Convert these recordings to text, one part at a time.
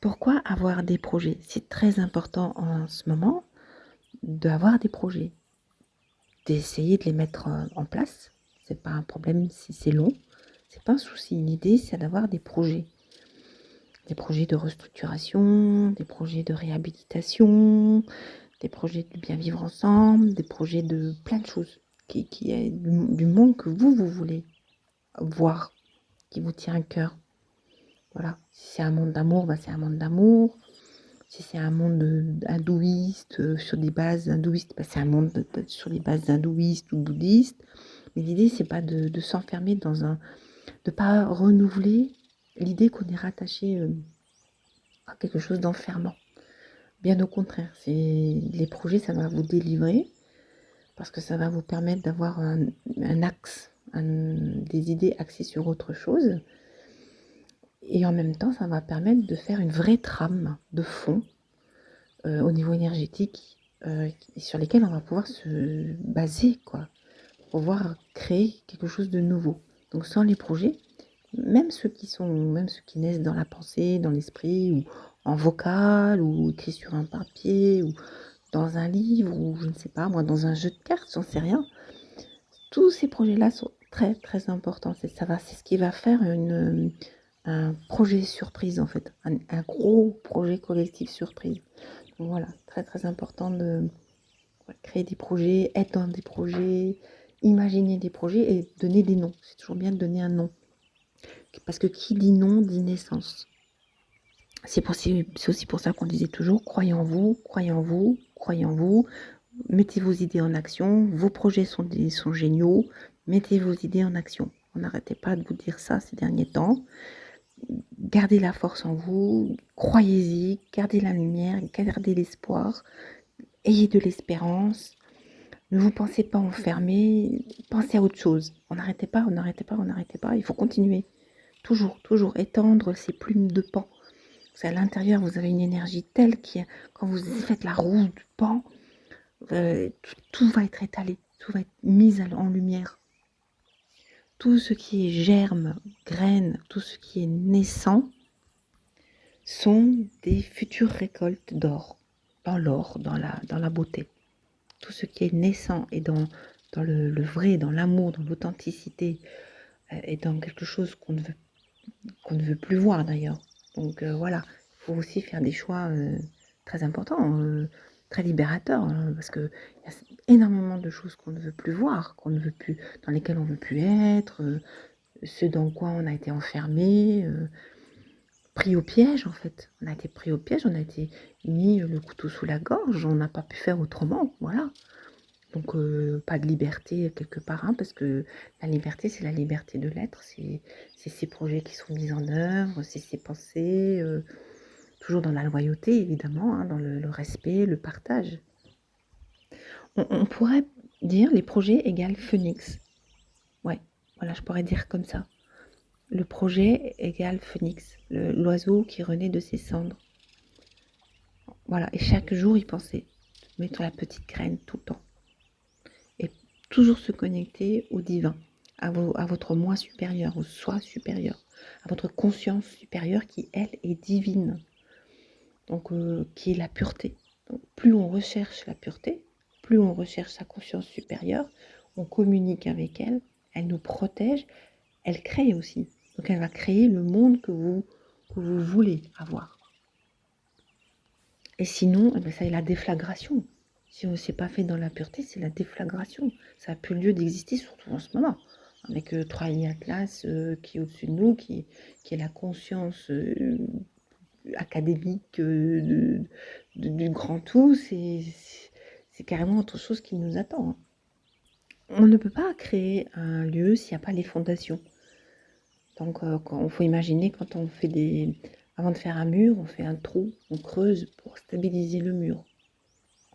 Pourquoi avoir des projets? C'est très important en ce moment d'avoir des projets, d'essayer de les mettre, en place. C'est pas un problème si c'est long, c'est pas un souci. L'idée, c'est d'avoir des projets. Des projets de restructuration, des projets de réhabilitation, des projets de bien vivre ensemble, des projets de plein de choses qui est du monde que vous voulez voir, qui vous tient à cœur. Voilà. Si c'est un monde d'amour, bah, c'est un monde d'amour. Si c'est un monde hindouiste, sur des bases hindouistes, bah, c'est un monde sur les bases hindouistes ou bouddhistes. Mais l'idée, c'est pas de s'enfermer dans un... de pas renouveler l'idée qu'on est rattaché à quelque chose d'enfermant. Bien au contraire, les projets, ça va vous délivrer parce que ça va vous permettre d'avoir un axe, des idées axées sur autre chose. Et en même temps, ça va permettre de faire une vraie trame de fond au niveau énergétique sur lesquels on va pouvoir se baser, quoi, pour pouvoir créer quelque chose de nouveau. Donc sans les projets, même ceux qui naissent dans la pensée, dans l'esprit, ou en vocal, ou écrit sur un papier, ou dans un livre, ou je ne sais pas, moi, dans un jeu de cartes, j'en sais rien. Tous ces projets-là sont très très importants. C'est ce qui va faire un projet surprise en fait, un gros projet collectif surprise. Donc voilà, très très important de créer des projets, être dans des projets, imaginer des projets et donner des noms. C'est toujours bien de donner un nom. Parce que qui dit nom dit naissance. C'est aussi pour ça qu'on disait toujours, croyez en vous, croyez en vous, croyez en vous, mettez vos idées en action, vos projets sont géniaux, mettez vos idées en action. On n'arrêtait pas de vous dire ça ces derniers temps. Gardez la force en vous, croyez-y, gardez la lumière, gardez l'espoir, ayez de l'espérance. Ne vous pensez pas enfermé, pensez à autre chose. On n'arrêtait pas, on n'arrêtait pas, on n'arrêtait pas. Il faut continuer. Toujours, toujours étendre ces plumes de pan. À l'intérieur, vous avez une énergie telle que quand vous faites la roue du pan, tout va être étalé, tout va être mis en lumière. Tout ce qui est germe, graine, tout ce qui est naissant sont des futures récoltes d'or, dans la beauté. Tout ce qui est naissant et dans le vrai, dans l'amour, dans l'authenticité, et dans quelque chose qu'on ne veut plus voir d'ailleurs. Donc voilà, il faut aussi faire des choix très importants, très libérateurs, hein, parce qu'il y a énormément de choses qu'on ne veut plus voir, qu'on ne veut plus, dans lesquelles on ne veut plus être, ce dans quoi on a été enfermé, pris au piège en fait. On a été pris au piège, on a été mis le couteau sous la gorge, on n'a pas pu faire autrement, voilà. Donc pas de liberté quelque part, hein, parce que la liberté, c'est la liberté de l'être, c'est ces projets qui sont mis en œuvre, c'est ces pensées, toujours dans la loyauté évidemment, hein, dans le respect, le partage. On pourrait dire les projets égale phénix. Ouais, voilà, je pourrais dire comme ça. Le projet égale phénix, l'oiseau qui renaît de ses cendres. Voilà, et chaque jour y penser, mettre la petite graine tout le temps. Et toujours se connecter au divin, à votre moi supérieur, au soi supérieur, à votre conscience supérieure qui, elle, est divine, donc qui est la pureté. Donc, plus on recherche la pureté, plus on recherche sa conscience supérieure, on communique avec elle, elle nous protège, elle crée aussi. Donc elle va créer le monde que vous voulez avoir. Et sinon, eh bien, ça est la déflagration. Si on ne s'est pas fait dans la pureté, c'est la déflagration. Ça n'a plus lieu d'exister, surtout en ce moment. Avec 3i Atlas qui est au-dessus de nous, qui est la conscience académique du grand tout, c'est carrément autre chose qui nous attend. Hein. On ne peut pas créer un lieu s'il n'y a pas les fondations. Donc, il faut imaginer quand on fait avant de faire un mur, on fait un trou, on creuse pour stabiliser le mur.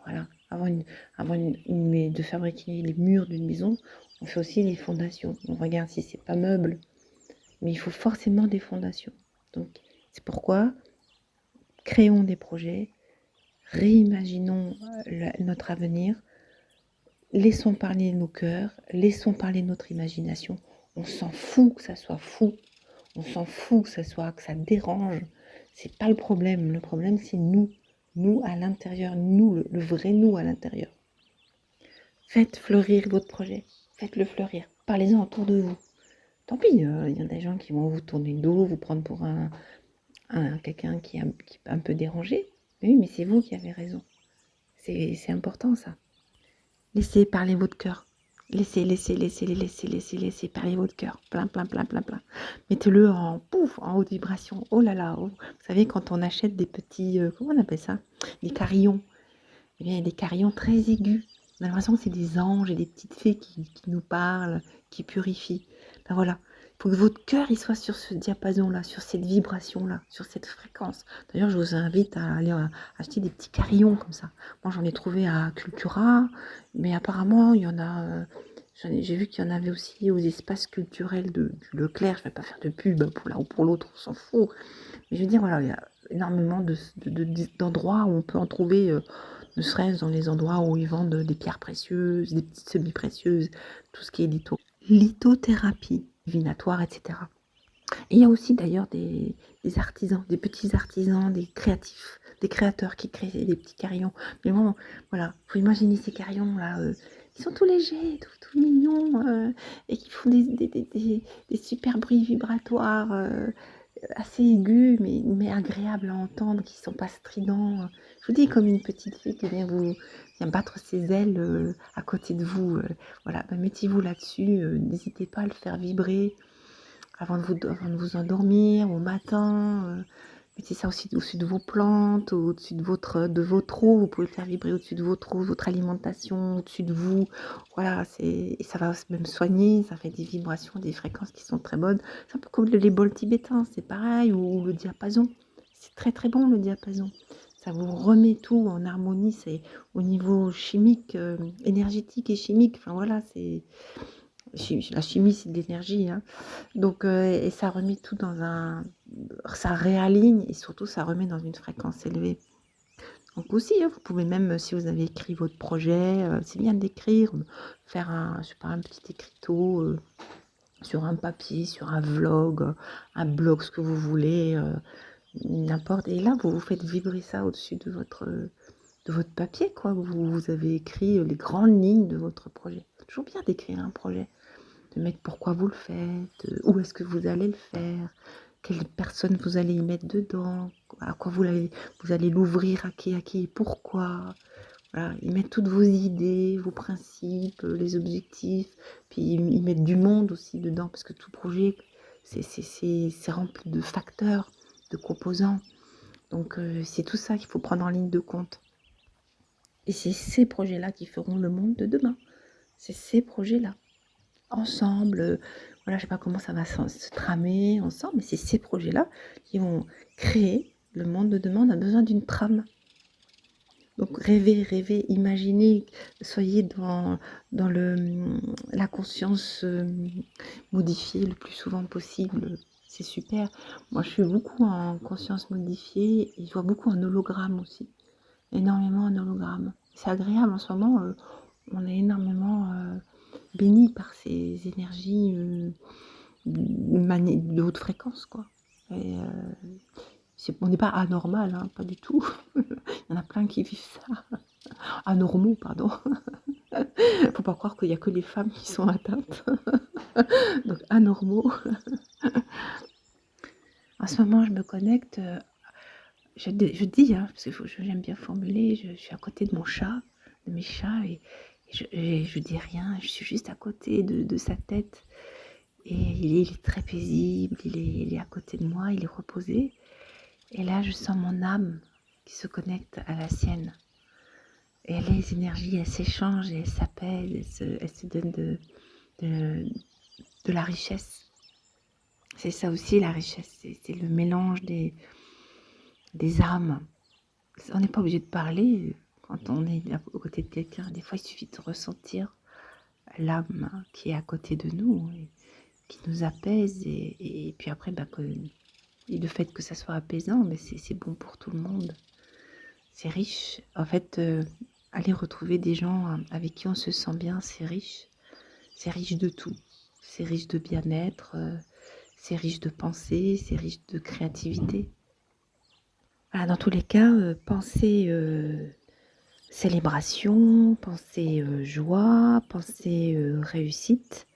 Voilà. Avant de fabriquer les murs d'une maison, on fait aussi les fondations. On regarde si c'est pas meuble, mais il faut forcément des fondations. Donc, c'est pourquoi créons des projets, réimaginons notre avenir, laissons parler nos cœurs, laissons parler notre imagination. On s'en fout que ça soit fou, on s'en fout que ça dérange. C'est pas le problème. Le problème, c'est nous. Nous à l'intérieur. Nous, le vrai nous à l'intérieur. Faites fleurir votre projet. Faites-le fleurir. Parlez-en autour de vous. Tant pis, il y a des gens qui vont vous tourner le dos, vous prendre pour quelqu'un qui est un peu dérangé. Oui, mais c'est vous qui avez raison. C'est important, ça. Laissez parler votre cœur. Laissez parler votre cœur. Plein, plein, plein, plein, plein. Mettez-le en pouf, en haute vibration. Oh là là. Oh. Vous savez, quand on achète des petits, comment on appelle ça? Des carillons. Eh bien, il y a des carillons très aigus. On a l'impression que c'est des anges et des petites fées qui nous parlent, qui purifient. Ben voilà. Il faut que votre cœur il soit sur ce diapason-là, sur cette vibration-là, sur cette fréquence. D'ailleurs, je vous invite à aller acheter des petits carillons comme ça. Moi, j'en ai trouvé à Cultura, mais apparemment, il y en a. J'ai vu qu'il y en avait aussi aux espaces culturels du Leclerc. Je ne vais pas faire de pub pour l'un ou pour l'autre, on s'en fout. Mais je veux dire, voilà, il y a énormément d'endroits où on peut en trouver, ne serait-ce dans les endroits où ils vendent des pierres précieuses, des petites semi-précieuses, tout ce qui est lithothérapie, divinatoire, etc. Et il y a aussi d'ailleurs des artisans, des petits artisans, des créatifs, des créateurs qui créent des petits carillons. Mais bon, voilà, faut imaginer ces carillons-là, ils sont tout légers, tout mignons, et qui font des super bruits vibratoires, assez aigus, mais agréables à entendre, qui ne sont pas stridents. Je vous dis, comme une petite fille qui vient battre ses ailes à côté de vous. Voilà, ben, mettez-vous là-dessus, n'hésitez pas à le faire vibrer avant de vous endormir, au matin. Mettez ça aussi au-dessus de vos plantes, au-dessus de votre eau. Vous pouvez le faire vibrer au-dessus de votre eau, votre alimentation, au-dessus de vous. Voilà, et ça va même soigner, ça fait des vibrations, des fréquences qui sont très bonnes. C'est un peu comme les bols tibétains, c'est pareil, ou le diapason. C'est très très bon le diapason. Ça vous remet tout en harmonie, c'est au niveau chimique, énergétique et chimique. Enfin voilà, c'est la chimie, c'est de l'énergie, hein. Donc, et ça remet tout ça réaligne et surtout ça remet dans une fréquence élevée. Donc aussi, hein, vous pouvez même, si vous avez écrit votre projet, c'est bien d'écrire, faire je sais pas, un petit écriteau sur un papier, sur un vlog, un blog, ce que vous voulez, n'importe. Et là, vous faites vibrer ça au-dessus de votre papier, quoi. Vous avez écrit les grandes lignes de votre projet. C'est toujours bien d'écrire un projet, de mettre pourquoi vous le faites, où est-ce que vous allez le faire, quelle personne vous allez y mettre dedans, à quoi vous allez l'ouvrir, à qui et pourquoi. Voilà, y mettre toutes vos idées, vos principes, les objectifs, puis y mettre du monde aussi dedans, parce que tout projet, c'est rempli de facteurs, de composants. Donc c'est tout ça qu'il faut prendre en ligne de compte. Et c'est ces projets-là qui feront le monde de demain. C'est ces projets-là. Ensemble, voilà, je sais pas comment ça va se tramer ensemble, mais c'est ces projets-là qui vont créer le monde de demain. On a besoin d'une trame. Donc rêvez, imaginez, soyez dans la conscience modifiée le plus souvent possible. C'est super. Moi, je suis beaucoup en conscience modifiée et je vois beaucoup en hologramme aussi. Énormément en hologramme. C'est agréable en ce moment. On est énormément béni par ces énergies de haute fréquence, quoi. Et, on n'est pas anormal, hein, pas du tout. Il y en a plein qui vivent ça. Anormaux, pardon. Faut pas croire qu'il n'y a que les femmes qui sont atteintes. Donc anormaux. En ce moment, je me connecte. Je dis, hein, parce que j'aime bien formuler. Je suis à côté de mon chat, de mes chats, et je dis rien. Je suis juste à côté de sa tête. Et il est très paisible. Il est à côté de moi. Il est reposé. Et là, je sens mon âme qui se connecte à la sienne. Et les énergies, elles s'échangent et elles s'apaisent, elles se donnent de la richesse. C'est ça aussi la richesse, c'est le mélange des âmes. On n'est pas obligé de parler quand on est aux côté de quelqu'un. Des fois, il suffit de ressentir l'âme qui est à côté de nous, et qui nous apaise. Et puis après, et le fait que ça soit apaisant, mais c'est bon pour tout le monde. C'est riche. En fait, aller retrouver des gens avec qui on se sent bien, c'est riche. C'est riche de tout. C'est riche de bien-être, c'est riche de pensée, c'est riche de créativité. Voilà, dans tous les cas, pensez célébration, pensez joie, pensez réussite,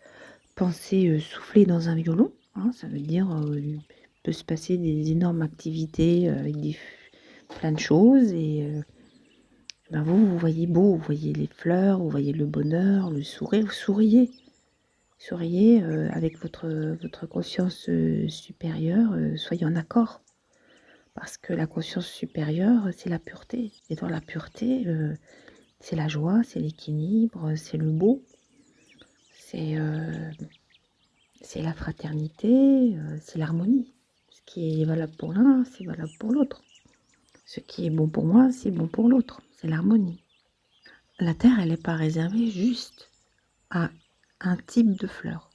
pensez souffler dans un violon. Hein, ça veut dire il peut se passer des énormes activités avec plein de choses et ben vous voyez beau, vous voyez les fleurs, vous voyez le bonheur, le sourire, vous souriez. Souriez avec votre conscience supérieure, soyez en accord. Parce que la conscience supérieure, c'est la pureté. Et dans la pureté, c'est la joie, c'est l'équilibre, c'est le beau, c'est la fraternité, c'est l'harmonie. Ce qui est valable pour l'un, c'est valable pour l'autre. Ce qui est bon pour moi, c'est bon pour l'autre. C'est l'harmonie. La terre, elle n'est pas réservée juste à un type de fleurs.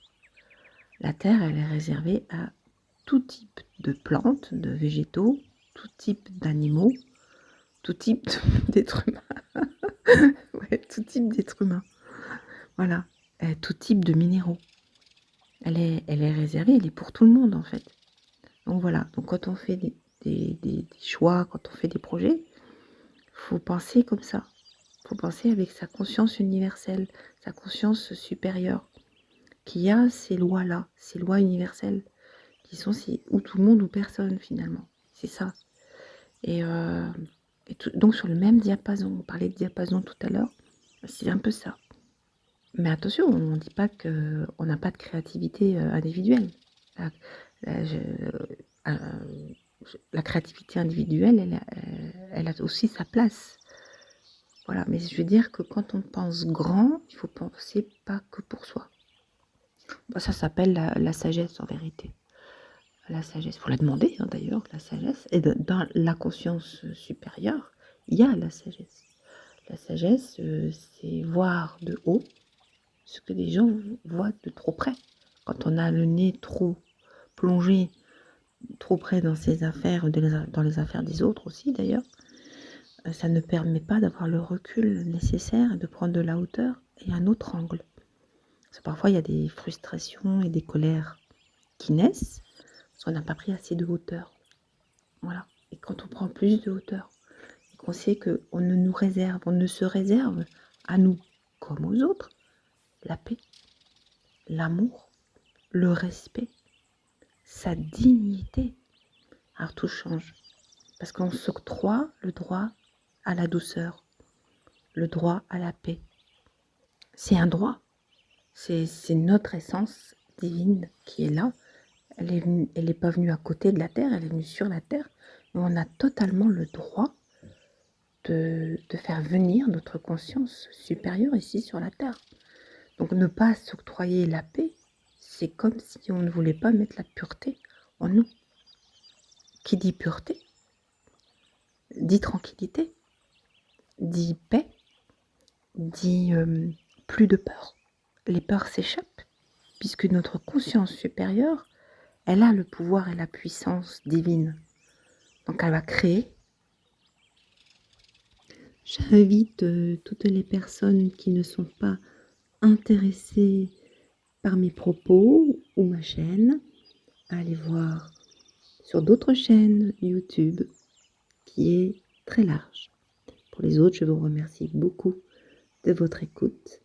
La terre, elle est réservée à tout type de plantes, de végétaux, tout type d'animaux, tout type d'êtres humains. Ouais, tout type d'êtres humains. Voilà. Tout type de minéraux. Elle est réservée, elle est pour tout le monde en fait. Donc voilà. Donc quand on fait des choix, quand on fait des projets, faut penser comme ça. Faut penser avec sa conscience universelle, sa conscience supérieure, qui a ces lois-là, ces lois universelles, qui sont ou tout le monde ou personne finalement. C'est ça. Et, donc sur le même diapason, on parlait de diapason tout à l'heure, c'est un peu ça. Mais attention, on ne dit pas qu'on n'a pas de créativité individuelle. La, la- je- la créativité individuelle, elle a aussi sa place. Voilà, mais je veux dire que quand on pense grand, il faut penser pas que pour soi. Bah, ça s'appelle la sagesse en vérité. La sagesse, il faut la demander hein, d'ailleurs, la sagesse. Et dans la conscience supérieure, il y a la sagesse. La sagesse, c'est voir de haut ce que les gens voient de trop près. Quand on a le nez trop plongé, trop près dans ses affaires, dans les affaires des autres aussi d'ailleurs, ça ne permet pas d'avoir le recul nécessaire, de prendre de la hauteur et un autre angle. Parce que parfois il y a des frustrations et des colères qui naissent parce qu'on n'a pas pris assez de hauteur. Voilà. Et quand on prend plus de hauteur, et qu'on sait qu'on ne nous réserve, on ne se réserve à nous comme aux autres, la paix, l'amour, le respect, sa dignité. Alors tout change. Parce qu'on s'octroie le droit à la douceur, le droit à la paix. C'est un droit. C'est notre essence divine qui est là. Elle n'est pas venue à côté de la terre, elle est venue sur la terre. Mais on a totalement le droit de faire venir notre conscience supérieure ici sur la terre. Donc ne pas s'octroyer la paix, c'est comme si on ne voulait pas mettre la pureté en nous. Qui dit pureté, dit tranquillité, dit paix, dit plus de peur. Les peurs s'échappent, puisque notre conscience supérieure, elle a le pouvoir et la puissance divine. Donc elle va créer. J'invite toutes les personnes qui ne sont pas intéressées par mes propos ou ma chaîne à aller voir sur d'autres chaînes YouTube qui est très large. Pour les autres, je vous remercie beaucoup de votre écoute.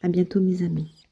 À bientôt mes amis.